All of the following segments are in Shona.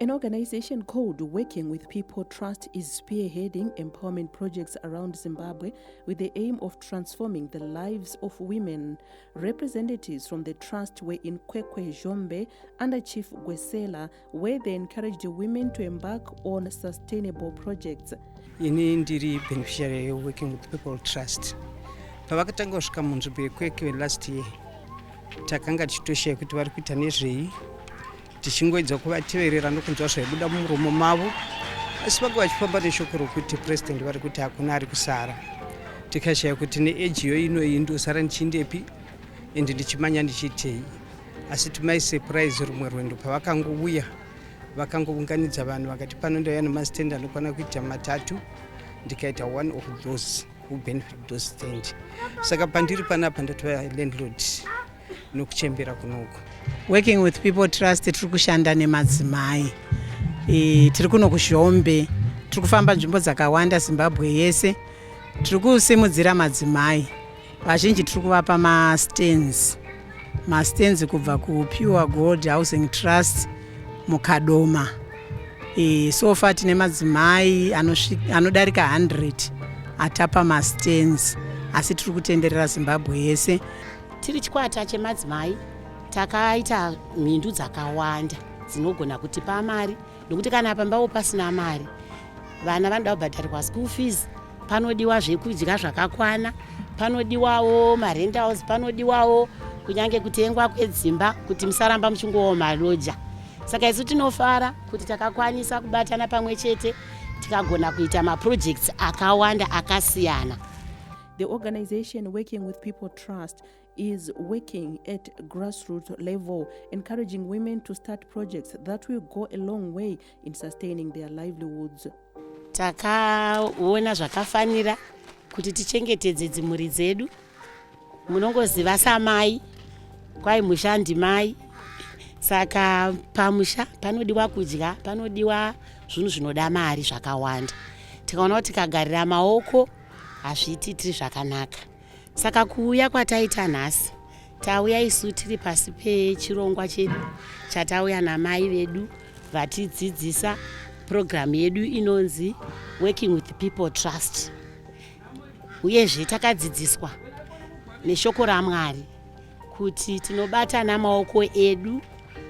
An organization called Working with People Trust is spearheading empowerment projects around Zimbabwe with the aim of transforming the lives of women. Representatives from the trust were in Kwekwe, Zombe, under Chief Gwesela, where they encouraged women to embark on sustainable projects. Ini ndiri beneficiary of Working with People Trust. Pavakatanga kusvika munzvimbo yekwekwe last year, takanga tichitoshiya kuti vari kuita nezvei, tichingoedza kuvateverera nokunzwa zvaibuda mumuromo mavo, asi vanga vachifamba neshoko rokuti president vari kuti hakuna ari kusara. Tikashaya kuti neejiyo inoyi ndosara ndichindepi ende ndichimanya ndichitei. Asi tumai surprise rumwe rwendo pavakangouya vakangounganidza vanhu vakati panondouya nemastand anokwana kuita matatu, ndikaita one of those who benefit those stand. Saka pandiri panapa ndatova landlord nokuchembera kunoku. Working with People Trust tiri kushanda nemadzimai. Tiri kuno kuZombe, tiri kufamba nzvimbo dzakawanda Zimbabwe yese. Tiri kusimudzira madzimai. Vazhinji tiri kuvapa mastands. Mastands kubva kuPure Gold Housing Trust mukadoma. So far tine madzimai anodarika 100 atapa mastands. Asi tiri kutenderera Zimbabwe yese. Tiri chikwata chemadzimai takaita mhindu dzakawanda dzinogona kutipa mari, nokuti kana pambawo pasina mari vana vanoda kubhadharirwa school fees, panodiwa zvekudya zvakakwana, panodiwawo marent house, panodiwawo kunyange kutengwa kwedzimba kuti musaramba muchingowa maloja. Saka isu tinofara kuti takakwanisa kubatana pamwe chete tikagona kuita maprojects akawanda akasiyana. The organization Working with People Trust is working at grassroots level, encouraging women to start projects that will go a long way in sustaining their livelihoods. Takaona zvakafanira kuti tichengetedze dzimhuri dzedu. Munongoziva samai, kwai mushandi mai. Saka pamusha panodiwa kudya, panodiwa zvinhu zvinoda mari zvakawanda. Tikaona kuti tikagarira maoko hazviitiri zvakanaka. Saka kuuya kwataita nhasi, tauya isu tiri pasi pechirongwa chedu chatauya namai vedu vatidzidzisa program yedu inonzi Working with People Trust. Uyezve takadzidziswa neshoko raMwari kuti tinobata namaoko edu,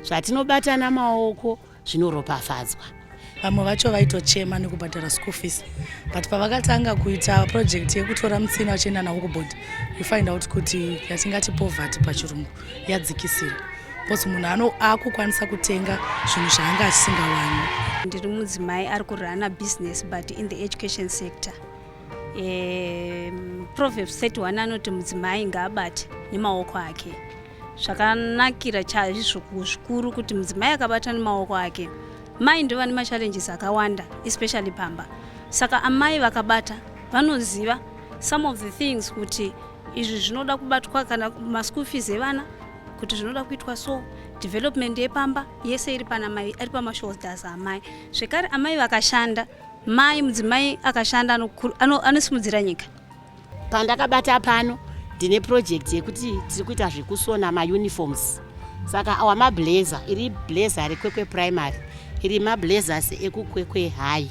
zvatinobata namaoko zvinoropafadzwa. Vamwe vacho vaitochema nekubhadhara school fees, but pavakatanga kuita project yekutora mutsina vachienda nawo kuboard, you find out kuti yatingati poverty pachirungu yadzikisira, because munhu akukwanisa kutenga zvinhu zvaanga asingawani. Ndiri mudzimai ari kurana business but in the education sector. Proverbs 31 anoti mudzimai ngaabate nemaoko ake. Zvakanakira chaizvo zvikuru kuti mudzimai akabata nemaoko ake, mai ndivo vane machallenges akawanda, especially pamba. Saka amai vakabata vanoziva some of the things kuti izvi zvinoda kubatwa, kana maschool fees evana kuti zvinoda kuitwa so, development yepamba yese iri pana mai, ari pamashoulders amai. Zvekare amai vakashanda, mai mudzimai akashanda anosimudzira nyika. Pandakabata pano ndine project yekuti tiri kuita zvekusona mauniforms. Saka our mablazer iri blazer rekwekwe primary, iri mablazers ekukwekwe high.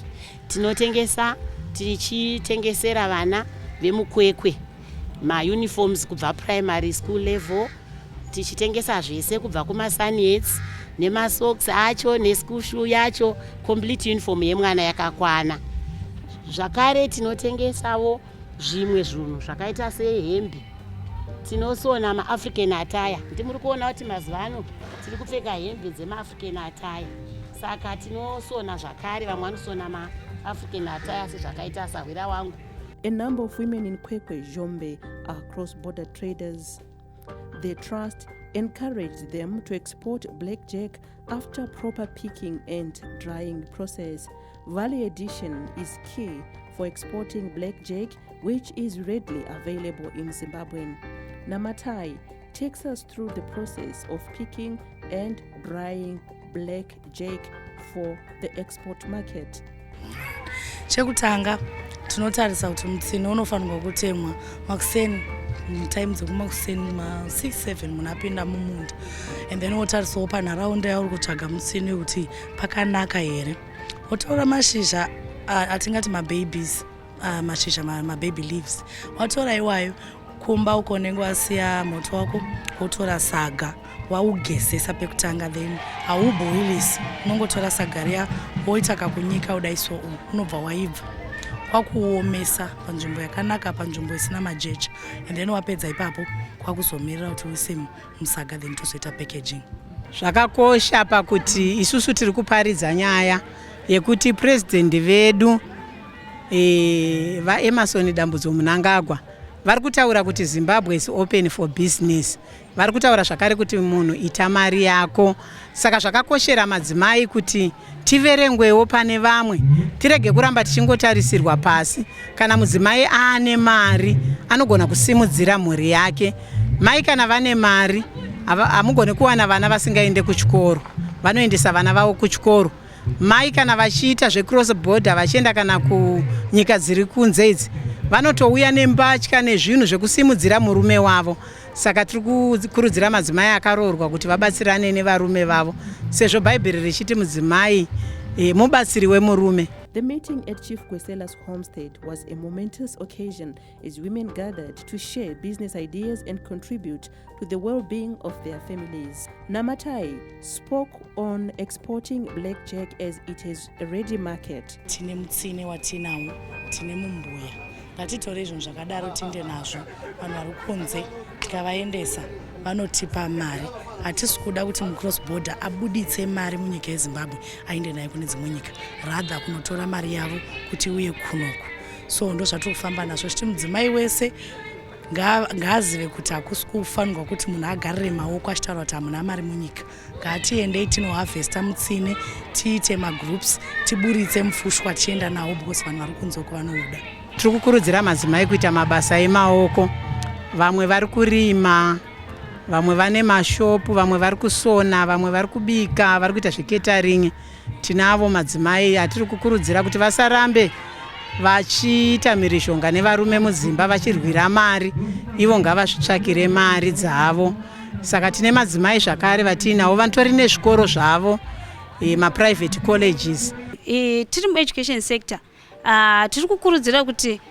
Tichitengesera vana vemukwekwe mauniforms kubva primary school level, tichitengesa zvese kubva kumasani hats nemasocks acho neschool shoe yacho, complete uniform yemwana yakakwana. Zvakare tinotengesawo zvimwe zvinhu zvakaita sehembe. Tinosona maAfrican attire. Ndimuri kuona kuti mazuvano tiri kupfeka hembe dzemaAfrican attire. Saka tinosona zvakare, vamwe vanosona maAfrican attire sezvakaita sawira wangu. A number of women in Kwekwe, Zombe are cross-border traders. The trust encouraged them to export blackjack after proper picking and drying process. Value addition is key for exporting blackjack, which is readily available in Zimbabwe. Namatai takes us through the process of picking and drying blackjack for the export market. Chekutanga tinotarisa kuti mutsino unofanirwa kutemwa makuseni time dzekumakuseni ma6-7 munapinda mumunda, and then wotarisawo panharaunda yauri kutsvaga mutsini kuti pakanaka here. Wotora mashizha atingati mababies, mashizha mababy leaves, watora iwayo kumba uko unenge wasiya moto wako, wotora saga waugezesa pekutanga, then hauboilisi, unongotora saga riya woita kakunyika udaiso unobva waibva kwakuomesa panzvimbo yakanaka, panzvimbo isina majecha, and then wapedza ipapo kwakuzomirira kuti uise musaga, then tozoita packaging. Zvakakosha pakuti isusu tiri kuparidza nyaya yekuti president vedu vaEmmerson Dambudzo Mnangagwa vari kutaura kuti Zimbabwe is open for business. Vari kutaura zvakare kuti munhu ita mari yako. Saka zvakakoshera madzimai kuti tiverengwewo pane vamwe, tirege kuramba tichingotarisirwa pasi. Kana mudzimai aane mari anogona kusimudzira mhuri yake. Mai kana vane mari hamugoni kuwana vana vasingaende kuchikoro, vanoendesa vana vavo kuchikoro. Mai kana vachiita zvecross border vachienda kana kunyika dziri kunze idzi, vanotouya nembatya nezvinhu zvekusimudzira murume wavo. Saka tiri kukurudzira madzimai akaroorwa kuti vabatsirane nevarume vavo, sezvo Bhaibheri richiti mudzimai mubatsiri wemurume. The meeting at Chief Gwesela's homestead was a momentous occasion as women gathered to share business ideas and contribute to the well-being of their families. Namatai spoke on exporting blackjack as it has a ready market. Tine mutsine watinawo, tine mumbuya. Ngatitore zvinhu zvakadaro tinde nazvo. Vanhu vari kunze tikavaendesa vanotipa mari. Hatisi kuda kuti mucross border abuditse mari munyika yeZimbabwe aende nayo kune dzimwe nyika, rather kunotora mari yavo kuti uye kunoku. So ndo zvatiri kufamba nazvo, chiti mudzimai wese ngaazive kuti hakusi kufanirwa kuti munhu agarire maoko achitaura kuti hamuna mari munyika. Ngatiendei tinoharvesta mutsine, tiite magroups, tiburitse mufushwa tienda nawo, because vanhu vari kunze uko vanouda. Tiri kukurudzira madzimai kuita mabasa emaoko. Vamwe vari kurima, vamwe vane mashopu, vamwe vari kusona, vamwe vari kubika, vari kuita zveketering. Tinavo madzimai atiri kukurudzira kuti vasarambe vachiita mhirizhonga nevarume mudzimba vachirwira mari, ivo ngavazvitsvakire mari dzavo. Saka tine madzimai zvakare vatinavo vanotori nezvikoro zvavo, maprivate colleges. Tiri mueducation sector, tiri kukurudzira kuti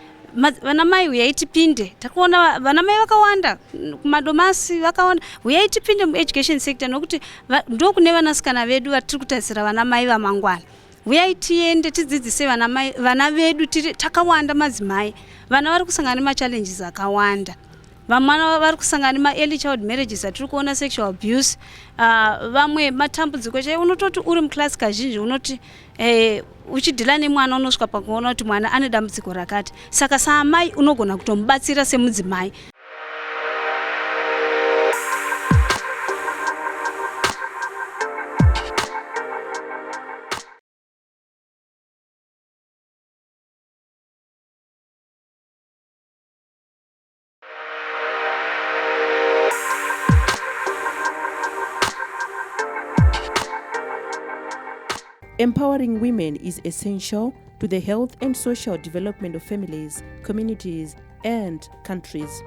vana mai uyai tipinde. Takaona vana mai vakawanda kumadomasi, vakawanda uyai tipinde mueducation sector, nokuti ndo kune vanasikana vedu vatiri kutarisira vana mai vamangwana. Uyai tiende tidzidzise vana vedu, takawanda madzimai. Vana vari kusangana nemachallenges akawanda. Vamwe vari kusangana ma-early child marriages atiri kuona, sexual abuse, vamwe matambudziko chaiwo. Unototi uri muklasi kazhinji unoti uchidhila nemwana unosvika pakuona kuti mwana ane dambudziko rakati. Saka saamai unogona kutomubatsira semudzimai. Empowering women is essential to the health and social development of families, communities, and countries.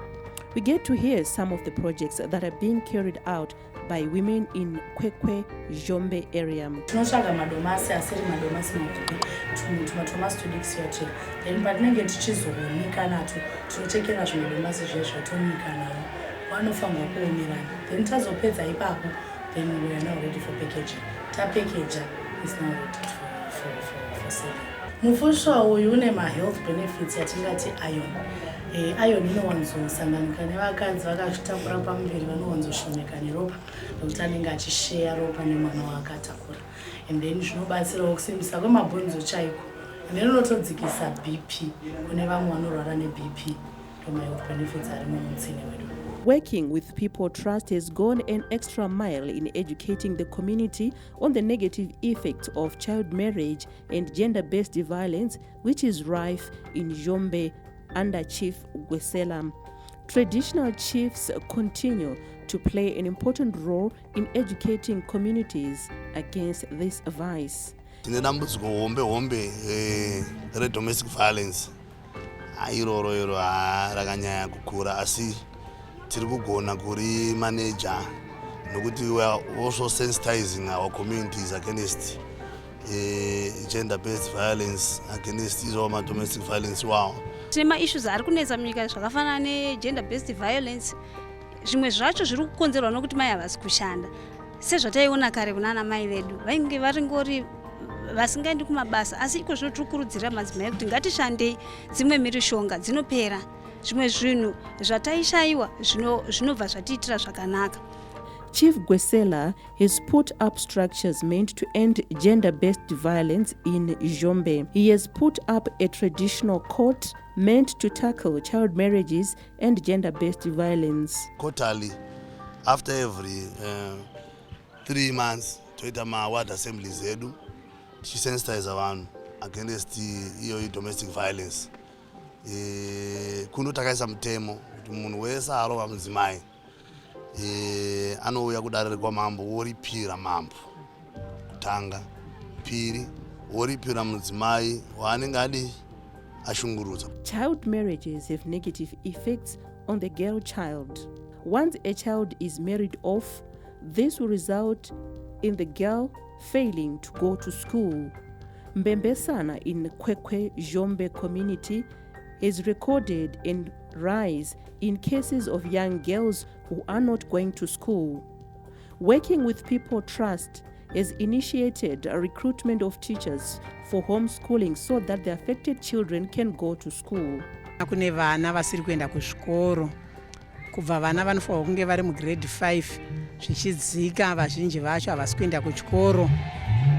We get to hear some of the projects that are being carried out by women in Kwekwe, Zhombe area. Tinotsvaga madomasi asiri madomasi makupi, tumatomasi tudikisi yote. Then patinenge tichizooneka nato, tinochekera zvimadomasi zvezvo tonyika nawo. Vanofanirwa kuomerana. Then tazopedza ipapo, then we are now ready for packaging. Tapackage is now ready for selling. Mufushwa uyu une ma-health benefits yatingati iron. Iron inowanzosanganika nevakadzi vakazvitakura pamuviri, vanowanzoshomeka neropa nokuti anenge achishare ropa nemwana waakatakura. And then zvinobatsirawo kusimbisa kwemabhonzo chaiko. And then unotodzikisa BP kune vamwe vanorwara neBP. Ma-health benefits arimo mutsine wedu. Working with People Trust has gone an extra mile in educating the community on the negative effects of child marriage and gender-based violence, which is rife in Zhombe under Chief Gwesela. Traditional chiefs continue to play an important role in educating communities against this vice. Tine dambudziko hombe re domestic violence. Iroro rakanyanya kukura, asi tiri kugona kuri manager nokuti we are also sensitizing our communities against gender-based violence, against izo domestic violence wow. Tine maissues ari kunetsa munyika zvakafanana negender-based violence. Zvimwe zvacho zviri kukonzerwa nokuti mai havasi kushanda. Sezvataiona kare kunana mai vedu vainge varingori vasingaendi kumabasa, asi iko zvino tiri kukurudzira madzimai kuti ngatishandei, dzimwe mhirishonga dzinopera, zvimwe zvinhu zvataishayiwa zvinobva zvatiitira zvakanaka. Chief Gwesela has put up structures meant to end gender-based violence in Zhombe. He has put up a traditional court meant to tackle child marriages and gender-based violence. Quarterly, after every 3 months, toita ma-ward assemblies edu, tichisensitize vanhu against iyo domestic violence. Kuno takaisa mutemo kuti munhu wese arova mudzimai anouya kudarirwa mambo woripira mambo kutanga, piri woripira mudzimai waanenge adi ashungurudza. Child marriages have negative effects on the girl child. Once a child is married off, this will result in the girl failing to go to school. Mbembesana in Kwekwe Zhombe community is recorded a rise in cases of young girls who are not going to school. Working with People Trust has initiated a recruitment of teachers for homeschooling so that the affected children can go to school. Kune vana vasiri kuenda kuzvikoro, kubva vana vanofanirwa kunge vari mugrade 5 zvichidzika, vazhinji vacho havasi kuenda kuchikoro.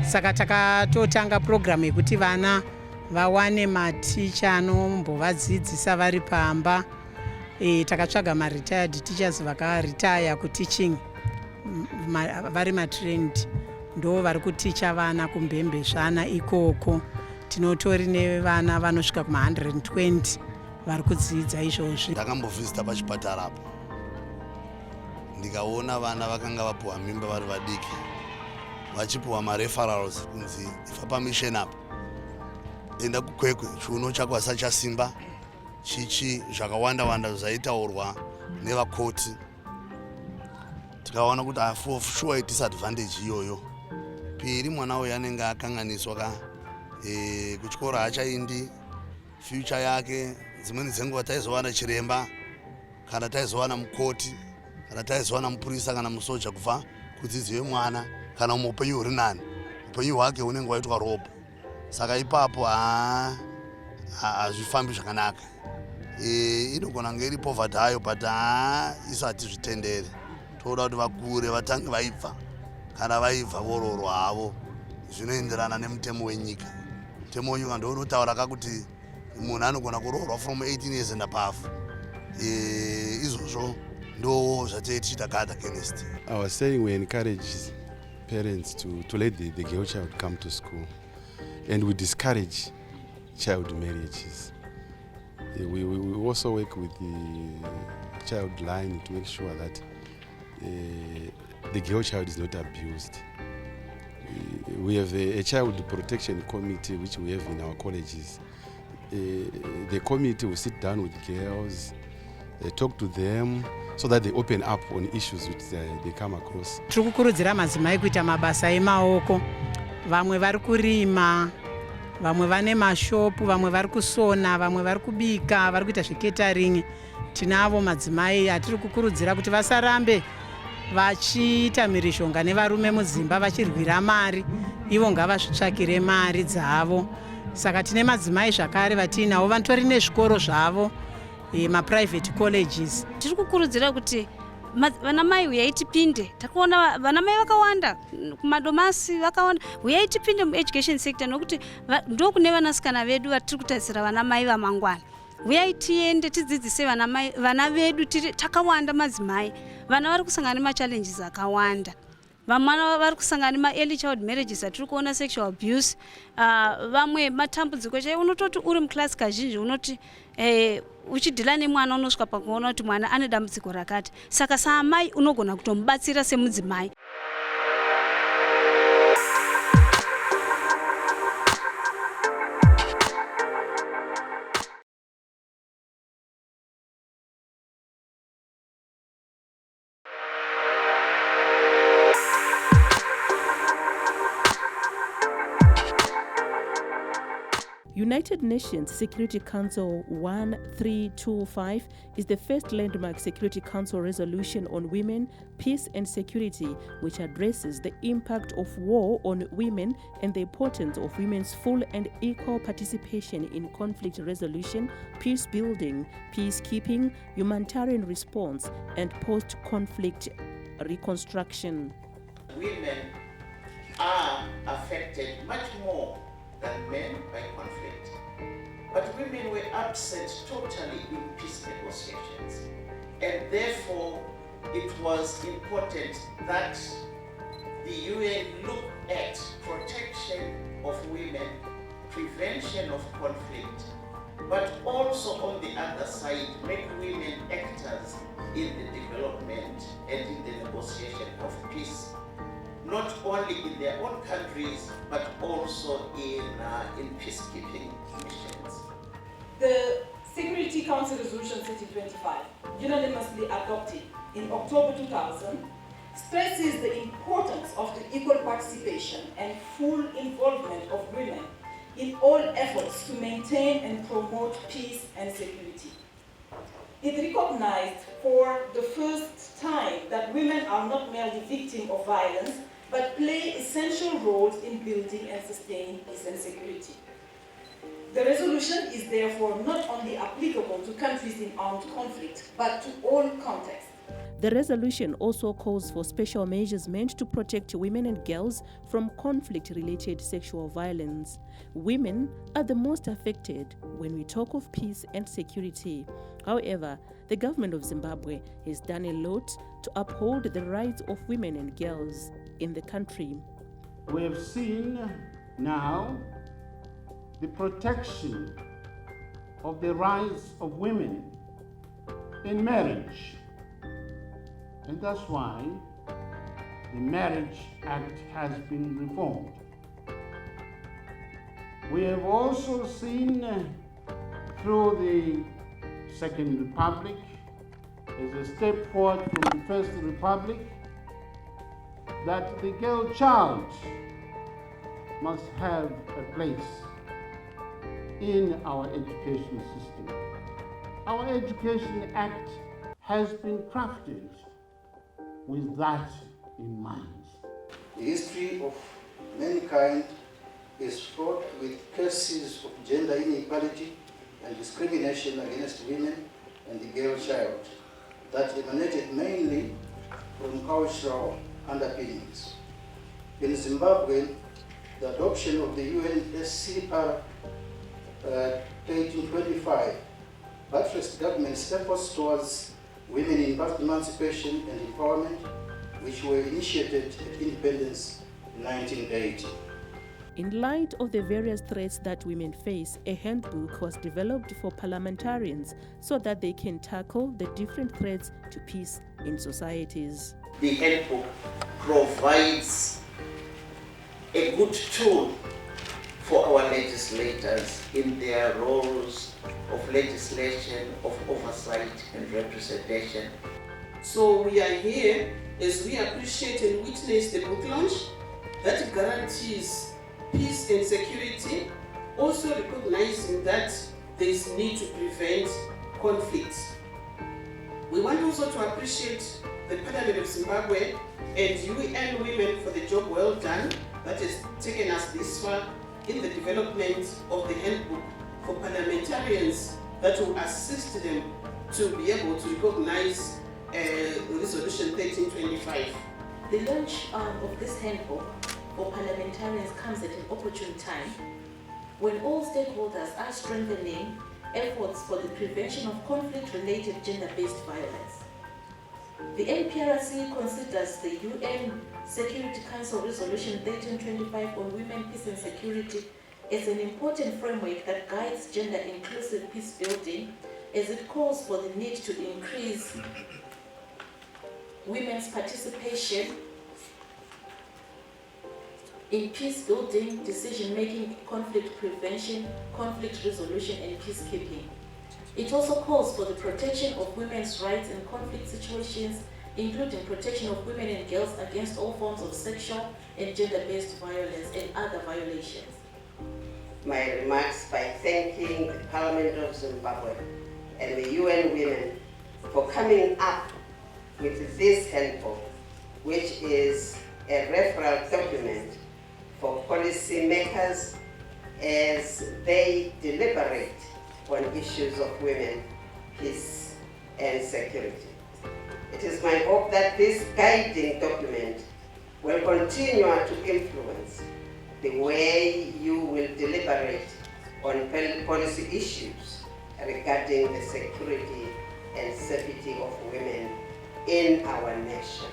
Saka takatotanga program yekuti vana vawane maticha anombovadzidzisa vari pamba. Takatsvaga ma-retired teachers vakaretire kuteaching, vari matrained, ndo vari kuticha vana kumbembezvana ikoko. Tinotori nevana vanosvika kuma120 vari kudzidza izvozvi. Ndakambovhizita pachipatara apo ndikaona vana vakanga vapuwa mimba vari vadiki vachipuwa ma-referrals kunzi ifa permission apo enda kukwekwe, chiuno chako hasachasimba, chichi zvakawanda zvaitaurwa nevakoti. Tikaona kuti for sure disadvantage iyoyo. Piri mwana uyu anenge akanganiswa kuchikora hachaindi, future yake dzimweni dzenguva taizowana chiremba kana taizowana mukoti kana taizowana mupurisa kana musoja kubva kudzidzo yemwana kana upenyu huri nani, upenyu hwake hunenge waitwa robo. Saka ipapo hazvifambi zvakanaka. Inogona kunge iri poverty hayo but isati zvitendere. Toda kuti vakure vatange vaibva, kana vaibva vororwa havo zvinoenderana nemutemo wenyika. Mutemo wenyika ndio unotaura kakuti munhu anogona kuroorwa from 18 years and above. Izvozvo ndo zvatei tichita guard against. I was saying we encourage parents to let the girl child come to school, and we discourage child marriages. We also work with the child line to make sure that the girl child is not abused. We have a child protection committee which we have in our colleges. The committee will sit down with girls, talk to them so that they open up on issues which they come across. Tiri kukurudzira madzimai kuita mabasa emaoko. Vamwe vari kurima, vamwe vane mashopu, vamwe vari kusona, vamwe vari kubika, vari kuita zveketering. Tinavo madzimai atiri kukurudzira kuti vasarambe vachiita mhirishonga nevarume mudzimba vachirwira mari, ivo ngavazvitsvakire mari dzavo. Saka tine madzimai zvakare vatinavo vanotori nezvikoro zvavo, ma-private colleges. Tiri kukurudzira kuti vana mai uyai tipinde. Takaona vana mai vakawanda kumadomasi vakawanda, uyai tipinde mu-education sector nokuti ndo kune vanasikana vedu vatiri kutarisira vana mai vamangwana. Uyai tiende tidzidzise vana vedu, takawanda madzimai. Vana vari kusangana nema-challenges akawanda. Vamwana vari kusangana ma-early child marriages atiri kuona, sexual abuse, vamwe matambudziko chaiwo. Unototi uri muklasi kazhinji unoti uchidhila nemwana unosvika pakuona kuti mwana ane dambudziko rakati. Saka saamai unogona kutomubatsira semudzimai. United Nations Security Council 1325 is the first landmark Security Council resolution on women, peace and security, which addresses the impact of war on women and the importance of women's full and equal participation in conflict resolution, peace building, peacekeeping, humanitarian response, and post-conflict reconstruction. Women are affected much more than men by conflict, but women were absent totally in peace negotiations, and therefore it was important that the UN look at protection of women, prevention of conflict, but also on the other side make women actors in the development and in the negotiation of peace, not only in their own countries, but also in peacekeeping missions. The Security Council Resolution 1325, unanimously adopted in October 2000, stresses the importance of the equal participation and full involvement of women in all efforts to maintain and promote peace and security. It recognized for the first time that women are not merely victims of violence, but play essential roles in building and sustaining peace and security. The resolution is therefore not only applicable to countries in armed conflict, but to all contexts. The resolution also calls for special measures meant to protect women and girls from conflict-related sexual violence. Women are the most affected when we talk of peace and security. However, the government of Zimbabwe has done a lot to uphold the rights of women and girls in the country. We have seen now the protection of the rights of women in marriage. And that's why the Marriage Act has been reformed. We have also seen through the Second Republic, as a step forward from the First Republic, that the girl child must have a place in our education system. Our Education Act has been crafted with that in mind. The history of mankind is fraught with cases of gender inequality and discrimination against women and the girl child that emanated mainly from cultural underpinnings. In Zimbabwe, the adoption of the UNSCR 1825 buttressed government's efforts towards women in emancipation and empowerment, which were initiated at independence in 1980. In light of the various threats that women face, a handbook was developed for parliamentarians so that they can tackle the different threats to peace in societies. The handbook provides a good tool for our legislators in their roles of legislation, of oversight and representation. So we are here as we appreciate and witness the book launch that guarantees peace and security, also recognizing that there is need to prevent conflicts. We want also to appreciate the Parliament of Zimbabwe and UN Women for the job well done that has taken us this far in the development of the handbook for parliamentarians that will assist them to be able to recognize Resolution 1325. The launch of this handbook for parliamentarians comes at an opportune time when all stakeholders are strengthening efforts for the prevention of conflict-related gender-based violence. The NPRC considers the UN Security Council Resolution 1325 on women, peace and security as an important framework that guides gender-inclusive peace building, as it calls for the need to increase women's participation in peace building, decision-making, conflict prevention, conflict resolution, and peacekeeping. It also calls for the protection of women's rights in conflict situations, including protection of women and girls against all forms of sexual and gender-based violence and other violations. my remarks by thanking the Parliament of Zimbabwe and the UN Women for coming up with this handbook, which is a referral document for policy makers as they deliberate on issues of women, peace and security. It is my hope that this guiding document will continue to influence the way you will deliberate on policy issues regarding the security and safety of women in our nation.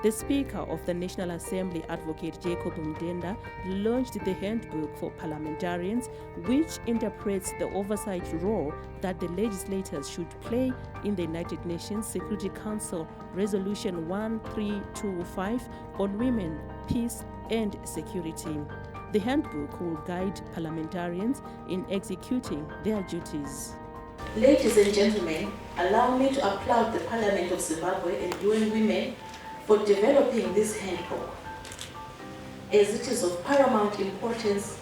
The Speaker of the National Assembly, Advocate Jacob Mdenda, launched the Handbook for Parliamentarians, which interprets the oversight role that the legislators should play in the United Nations Security Council Resolution 1325 on women, peace and security. The handbook will guide parliamentarians in executing their duties. Ladies and gentlemen, allow me to applaud the Parliament of Zimbabwe and UN Women for developing this handbook, as it is of paramount importance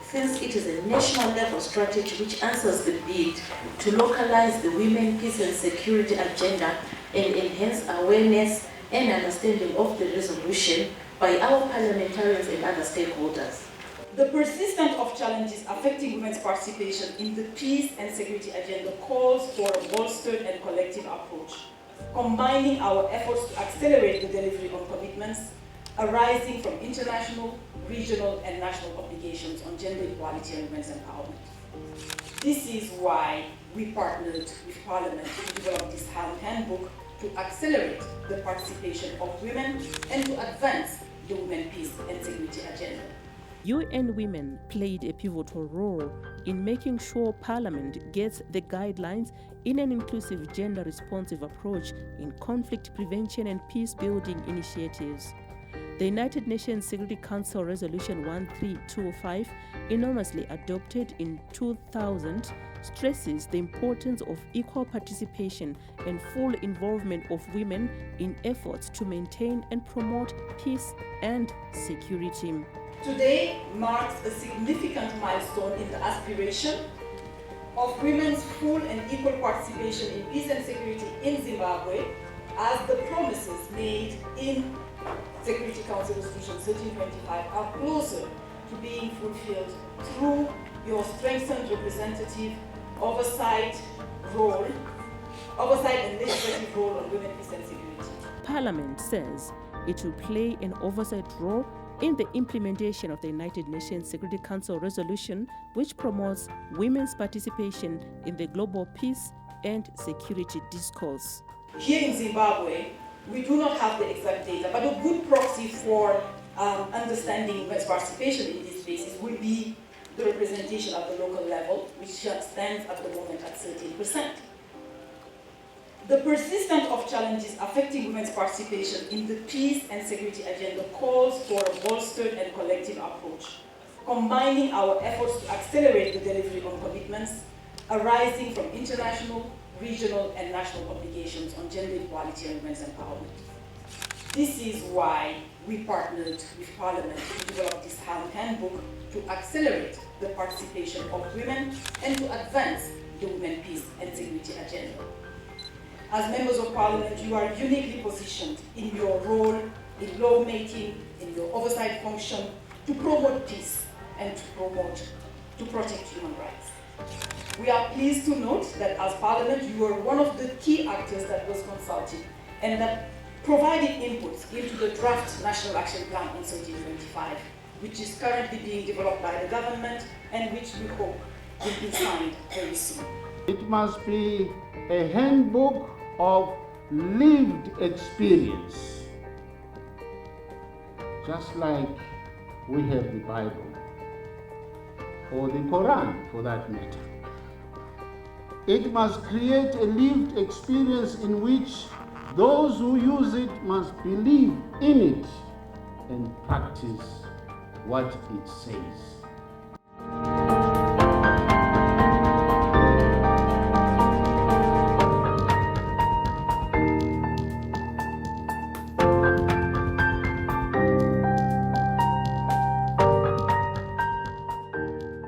since it is a national level strategy which answers the bid to localize the women, peace and security agenda and enhance awareness and understanding of the resolution by our parliamentarians and other stakeholders. The persistence of challenges affecting women's participation in the peace and security agenda calls for a bolstered and collective approach, combining our efforts to accelerate the delivery on commitments arising from international, regional and national obligations on gender equality and women's empowerment. This is why we partnered with Parliament to develop this handbook to accelerate the participation of women and to advance the women, peace and security agenda. UN Women played a pivotal role in making sure Parliament gets the guidelines in an inclusive, gender-responsive approach in conflict prevention and peace-building initiatives. The United Nations Security Council Resolution 1325, enormously adopted in 2000, stresses the importance of equal participation and full involvement of women in efforts to maintain and promote peace and security. Today marks a significant milestone in the aspiration of women's full and equal participation in peace and security in Zimbabwe, as the promises made in Security Council Resolution 1325 are closer to being fulfilled through your strengthened representative oversight and legislative role on women, peace and security. Parliament says it will play an oversight role in the implementation of the United Nations Security Council resolution, which promotes women's participation in the global peace and security discourse. Here in Zimbabwe, we do not have the exact data, but a good proxy for understanding women's participation in these spaces will be the representation at the local level, which stands at the moment at 13%. The persistence of challenges affecting women's participation in the peace and security agenda calls for a bolstered and collective approach, combining our efforts to accelerate the delivery on commitments arising from international, regional and national obligations on gender equality and women's empowerment. This is why we partnered with Parliament to develop this handbook to accelerate the participation of women and to advance the women, peace and security agenda. As members of Parliament, you are uniquely positioned in your role in lawmaking, in your oversight function, to promote peace and to protect human rights. We are pleased to note that as Parliament, you were one of the key actors that was consulted and that provided inputs into the draft National Action Plan on 1325, which is currently being developed by the government and which we hope will be signed very soon. It must be a handbook of lived experience, just like we have the Bible, or the Quran for that matter. It must create a lived experience in which those who use it must believe in it and practice what it says.